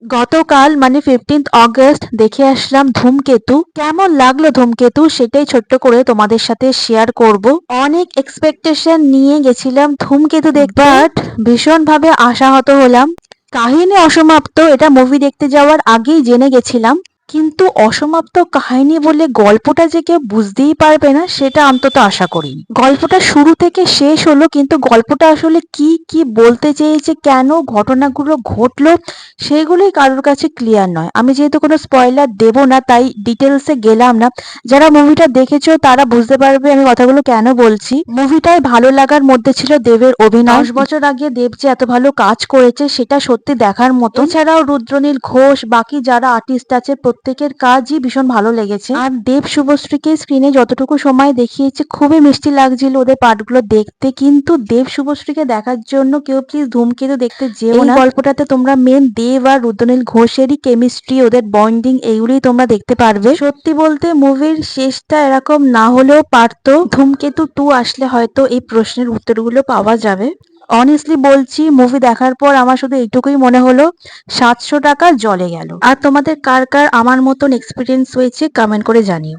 গতকাল মানে 15th August দেখে আসলাম ধূমকেতু। কেমন লাগলো ধূমকেতু সেটাই ছোট্ট করে তোমাদের সাথে শেয়ার করব। অনেক এক্সপেকটেশন নিয়ে গেছিলাম ধূমকেতু দেখতে, বাট ভীষণ ভাবে আশাহত হলাম। কাহিনী অসমাপ্ত, এটা মুভি দেখতে যাওয়ার আগেই জেনে গেছিলাম, কিন্তু অসমাপ্ত কাহিনী বলে গল্পটা যে কেউ বুঝতেই পারবে না সেটা অন্তত আশা করিনি। গল্পটা শুরু থেকে শেষ হলো, কিন্তু গল্পটা আসলে কি কি বলতে চেয়েছে, কেন ঘটনাগুলো ঘটলো, সেগুলোই কারোর কাছে ক্লিয়ার নয়। আমি যেহেতু কোনো স্পয়লার দেব না তাই ডিটেলসে গেলাম না। যারা মুভিটা দেখেছো তারা বুঝতে পারবে আমি কথাগুলো কেন বলছি। মুভিটায় ভালো লাগার মধ্যে ছিল দেবের অভিনয়। 10 বছর আগে দেব যে এত ভালো কাজ করেছে সেটা সত্যি দেখার মতো। এছাড়াও রুদ্রনীল ঘোষ, বাকি যারা আর্টিস্ট আছে প্রত্যেকের কাজই ভীষণ ভালো লেগেছে। আর দেব শুভশ্রীকে স্ক্রিনে যতটুকু সময় দেখিয়েছে খুবই মিষ্টি লাগছিল ওদের পার্টগুলো দেখতে, কিন্তু দেব শুভশ্রীকে দেখার জন্য কেউ প্লিজ ধূমকেতু দেখতে যেও না। এই গল্পটাতে তোমরা মেন দেব আর রুদ্রনীল ঘোষেরই কেমিস্ট্রি, ওদের বন্ডিং, এইগুলোই তোমরা দেখতে পারবে। সত্যি বলতে মুভির শেষটা এরকম না হলেও পারতো। ধূমকেতু 2 আসলে হয়তো এই প্রশ্নের উত্তরগুলো পাওয়া যাবে। অনেস্টলি বলছি, মুভি দেখার পর আমার শুধু এইটুকুই মনে হলো 700 টাকা জলে গেল। আর তোমাদের কার কার আমার মতন এক্সপিরিয়েন্স হয়েছে কমেন্ট করে জানিও।